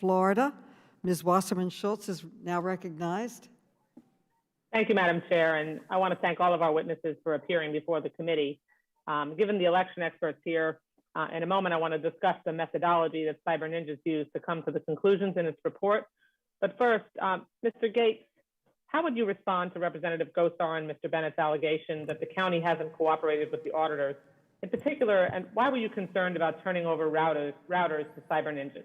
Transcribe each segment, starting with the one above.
Florida. Ms. Wasserman Schultz is now recognized. Thank you, Madam Chair, and I want to thank all of our witnesses for appearing before the committee. Given the election experts here, in a moment I want to discuss the methodology that Cyber Ninjas used to come to the conclusions in its report. But first, Mr. Gates, how would you respond to Representative Gosar and Mr. Bennett's allegation that the county hasn't cooperated with the auditors? In particular, and why were you concerned about turning over routers to Cyber Ninjas?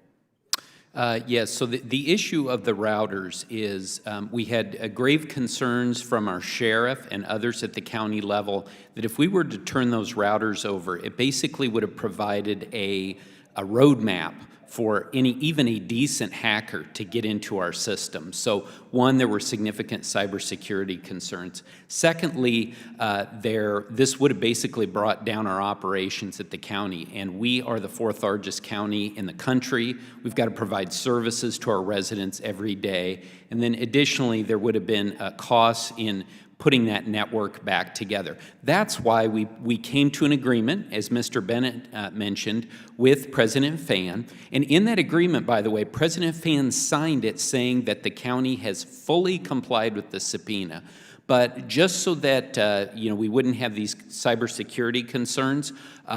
Yes, so the issue of the routers is we had grave concerns from our sheriff and others at the county level that if we were to turn those routers over, it basically would have provided a roadmap for even a decent hacker to get into our system. So one, there were significant cybersecurity concerns. Secondly, this would have basically brought down our operations at the county, and we are the 4th largest county in the country. We've got to provide services to our residents every day. And then additionally, there would have been costs in putting that network back together. That's why we came to an agreement, as Mr. Bennett mentioned, with President Fan. And in that agreement, by the way, President Fan signed it saying that the county has fully complied with the subpoena. But just so that we wouldn't have these cybersecurity concerns,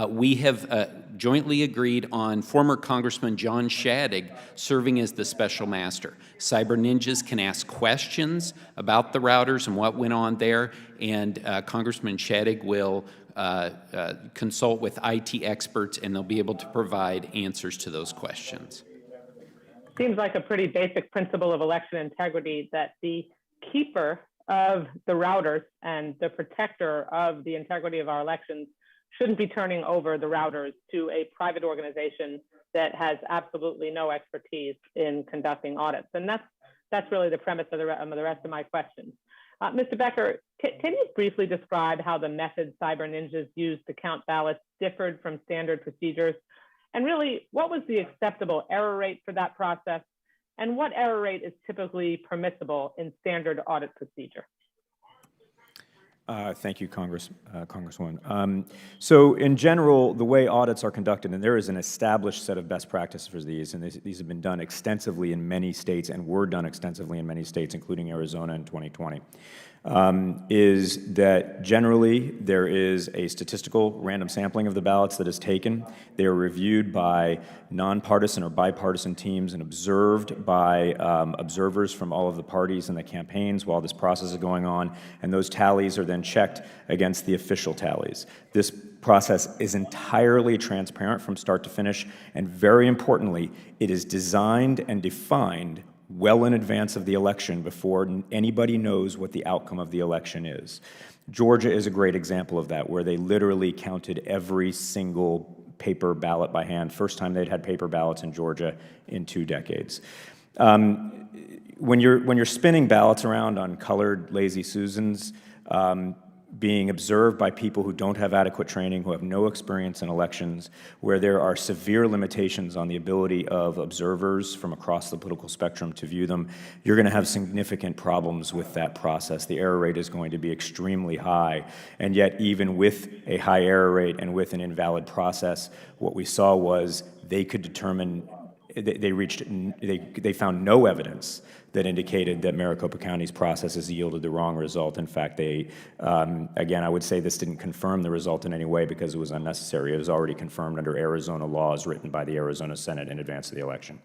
we have jointly agreed on former Congressman John Shadig serving as the special master. Cyber Ninjas can ask questions about the routers and what went on there, and Congressman Shadig will consult with IT experts, and they'll be able to provide answers to those questions. Seems like a pretty basic principle of election integrity that the keeper of the routers and the protector of the integrity of our elections shouldn't be turning over the routers to a private organization that has absolutely no expertise in conducting audits. And that's really the premise of the rest of my questions. Mr. Becker, can you briefly describe how the method Cyber Ninjas used to count ballots differed from standard procedures? And really, what was the acceptable error rate for that process? And what error rate is typically permissible in standard audit procedure? Thank you, Congresswoman. So in general, the way audits are conducted, and there is an established set of best practices for these, and these have been done extensively in many states and were done extensively in many states, including Arizona in 2020, is that generally there is a statistical random sampling of the ballots that is taken. They are reviewed by nonpartisan or bipartisan teams and observed by observers from all of the parties and the campaigns while this process is going on, and those tallies are then checked against the official tallies. This process is entirely transparent from start to finish, and very importantly, it is designed and defined well in advance of the election before anybody knows what the outcome of the election is. Georgia is a great example of that, where they literally counted every single paper ballot by hand. First time they'd had paper ballots in Georgia in 2 decades. When you're spinning ballots around on colored Lazy Susans, being observed by people who don't have adequate training, who have no experience in elections, where there are severe limitations on the ability of observers from across the political spectrum to view them, you're going to have significant problems with that process. The error rate is going to be extremely high, and yet even with a high error rate and with an invalid process, what we saw was they could determine, they found no evidence that indicated that Maricopa County's processes yielded the wrong result. In fact, they, again, I would say this didn't confirm the result in any way because it was unnecessary. It was already confirmed under Arizona laws written by the Arizona Senate in advance of the election.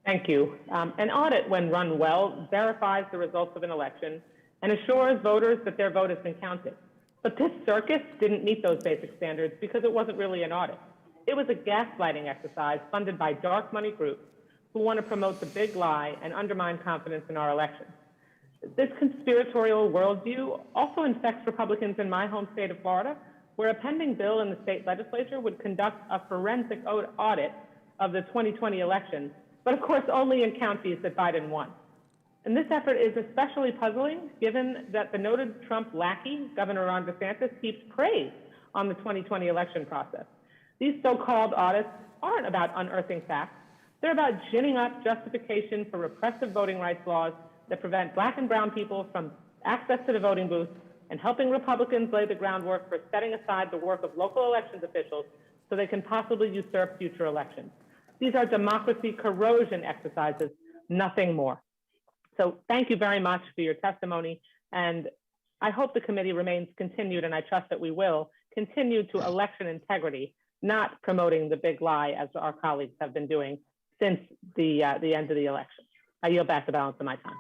Thank you. An audit, when run well, verifies the results of an election and assures voters that their vote has been counted. But this circus didn't meet those basic standards because it wasn't really an audit. It was a gaslighting exercise funded by dark money groups who want to promote the big lie and undermine confidence in our elections. This conspiratorial worldview also infects Republicans in my home state of Florida, where a pending bill in the state legislature would conduct a forensic audit of the 2020 election, but of course only in counties that Biden won. And this effort is especially puzzling given that the noted Trump lackey, Governor Ron DeSantis, heaps praise on the 2020 election process. These so-called audits aren't about unearthing facts. They're about ginning up justification for repressive voting rights laws that prevent Black and brown people from access to the voting booth and helping Republicans lay the groundwork for setting aside the work of local elections officials so they can possibly usurp future elections. These are democracy corrosion exercises, nothing more. So thank you very much for your testimony. And I hope the committee remains continued, and I trust that we will continue to election integrity, not promoting the big lie as our colleagues have been doing since the end of the election. I yield back the balance of my time.